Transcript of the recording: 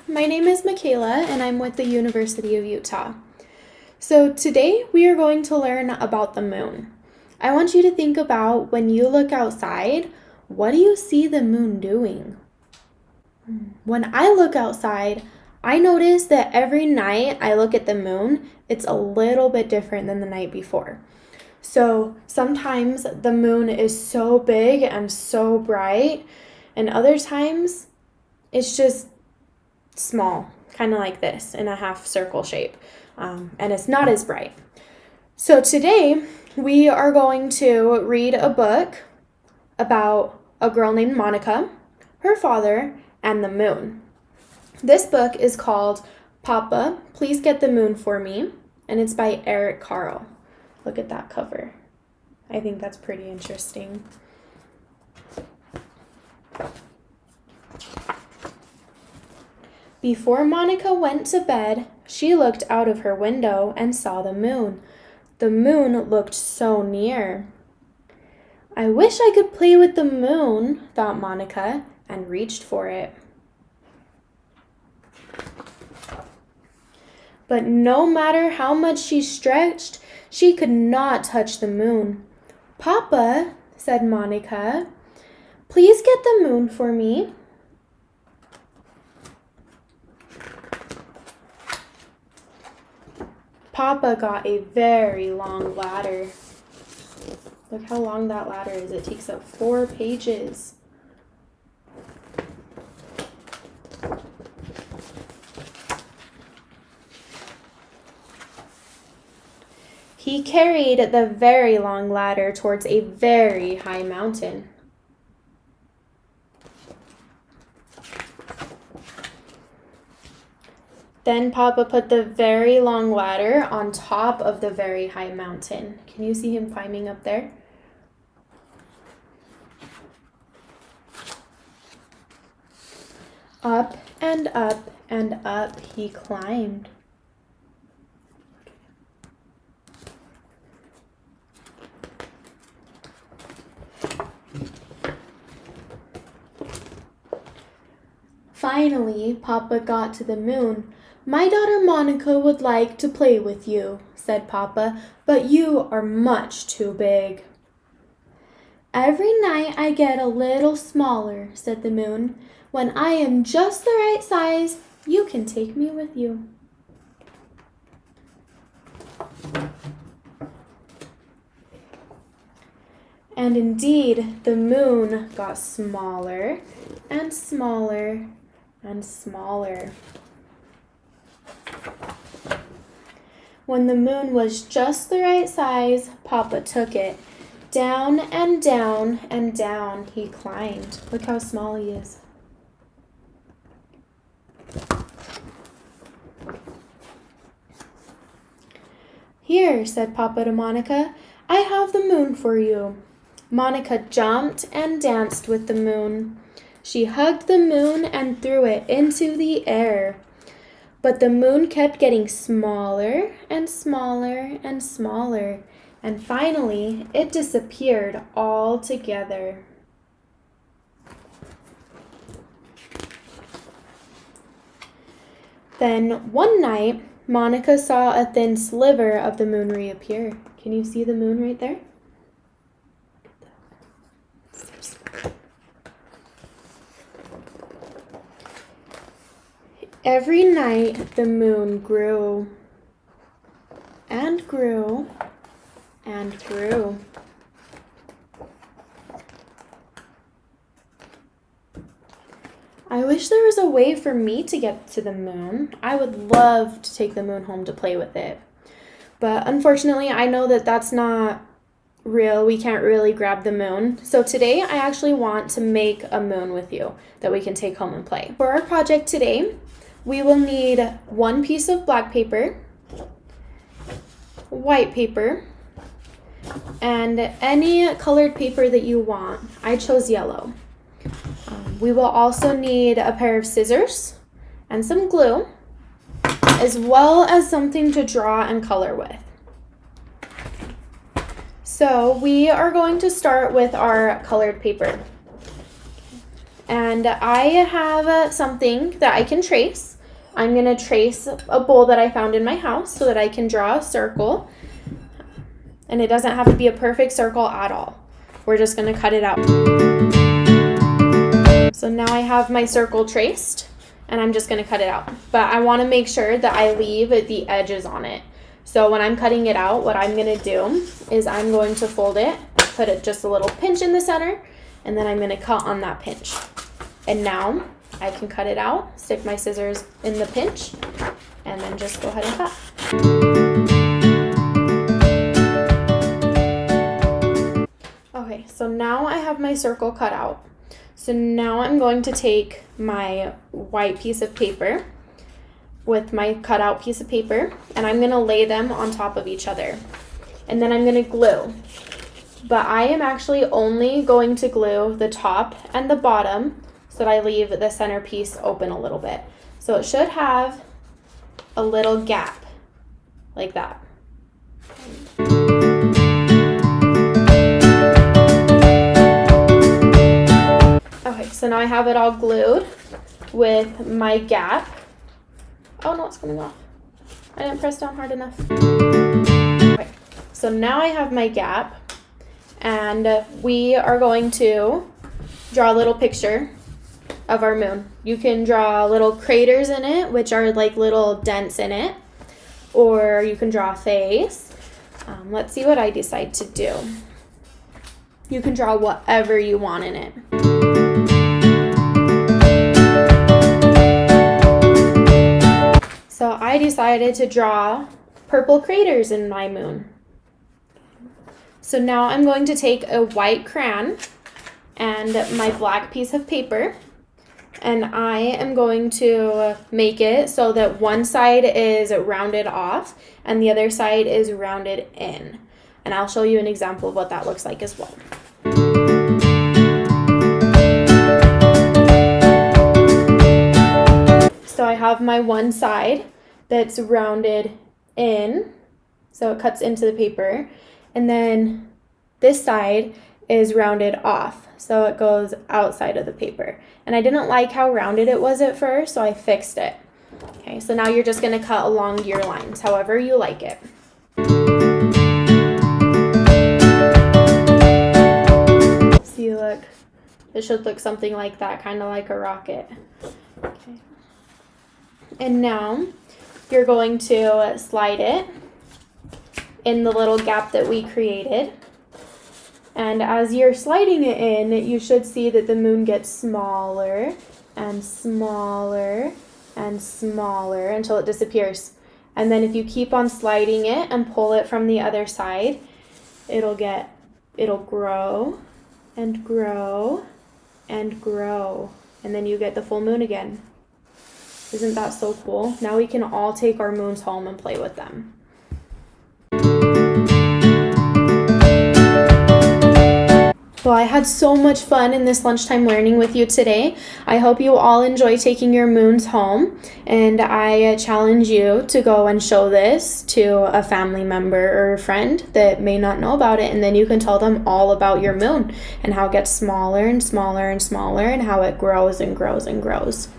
my name is Michaela and I'm with the University of Utah. So today we are going to learn about the moon. I want you to think about when you look outside, what do you see the moon doing? When I look outside, I notice that every night I look at the moon, it's a little bit different than the night before. So sometimes the moon is so big and so bright, and other times it's just small, kind of like this in a half circle shape, and it's not as bright. So today we are going to read a book about a girl named Monica, her father, and the moon. This book is called Papa, Please Get the Moon for Me, and it's by Eric Carle. Look at that cover. I think that's pretty interesting. Before Monica went to bed, she looked out of her window and saw the moon. The moon looked so near. I wish I could play with the moon, thought Monica, and reached for it. But no matter how much she stretched, she could not touch the moon. Papa, said Monica, please get the moon for me. Papa got a very long ladder. Look how long that ladder is. It takes up 4 pages. He carried the very long ladder towards a very high mountain. Then Papa put the very long ladder on top of the very high mountain. Can you see him climbing up there? Up and up and up he climbed. Finally, Papa got to the moon. My daughter Monica would like to play with you, said Papa, but you are much too big. Every night I get a little smaller, said the moon. When I am just the right size, you can take me with you. And indeed, the moon got smaller and smaller and smaller. When the moon was just the right size, Papa took it. Down and down and down he climbed. Look how small he is. Here, said Papa to Monica, I have the moon for you. Monica jumped and danced with the moon. She hugged the moon and threw it into the air. But the moon kept getting smaller and smaller and smaller, and finally it disappeared altogether. Then one night, Monica saw a thin sliver of the moon reappear. Can you see the moon right there? Every night the moon grew and grew and grew. I wish there was a way for me to get to the moon. I would love to take the moon home to play with it. But unfortunately, I know that that's not real. We can't really grab the moon. So today I actually want to make a moon with you that we can take home and play. For our project today, we will need 1 piece of black paper, white paper, and any colored paper that you want. I chose yellow. We will also need a pair of scissors and some glue, as well as something to draw and color with. So we are going to start with our colored paper. And I have something that I can trace. I'm going to trace a bowl that I found in my house so that I can draw a circle. And it doesn't have to be a perfect circle at all. We're just going to cut it out. So now I have my circle traced, and I'm just going to cut it out. But I want to make sure that I leave the edges on it. So when I'm cutting it out, what I'm going to do is I'm going to fold it, put it just a little pinch in the center, and then I'm going to cut on that pinch. And now I can cut it out, stick my scissors in the pinch, and then just go ahead and cut. Okay, so now I have my circle cut out. So now I'm going to take my white piece of paper with my cutout piece of paper, and I'm going to lay them on top of each other. And then I'm going to glue. But I am actually only going to glue the top and the bottom so that I leave the center piece open a little bit. So it should have a little gap like that. Okay, so now I have it all glued with my gap. Oh no, it's coming off. I didn't press down hard enough. Okay, so now I have my gap, and we are going to draw a little picture of our moon. You can draw little craters in it, which are like little dents in it, or you can draw a face. Let's see what I decide to do. You can draw whatever you want in it. So I decided to draw purple craters in my moon. So now I'm going to take a white crayon and my black piece of paper, and I am going to make it so that one side is rounded off and the other side is rounded in. And I'll show you an example of what that looks like as well. So I have my one side that's rounded in, so it cuts into the paper, and then this side is rounded off, so it goes outside of the paper. And I didn't like how rounded it was at first, so I fixed it. Okay, so now you're just going to cut along your lines, however you like it. See, look, it should look something like that, kind of like a rocket. Okay. And now you're going to slide it in the little gap that we created. And as you're sliding it in, you should see that the moon gets smaller and smaller and smaller until it disappears. And then if you keep on sliding it and pull it from the other side, it'll grow and grow and grow. And then you get the full moon again. Isn't that so cool? Now we can all take our moons home and play with them. Well, I had so much fun in this lunchtime learning with you today. I hope you all enjoy taking your moons home, and I challenge you to go and show this to a family member or a friend that may not know about it, and then you can tell them all about your moon and how it gets smaller and smaller and smaller and how it grows and grows and grows.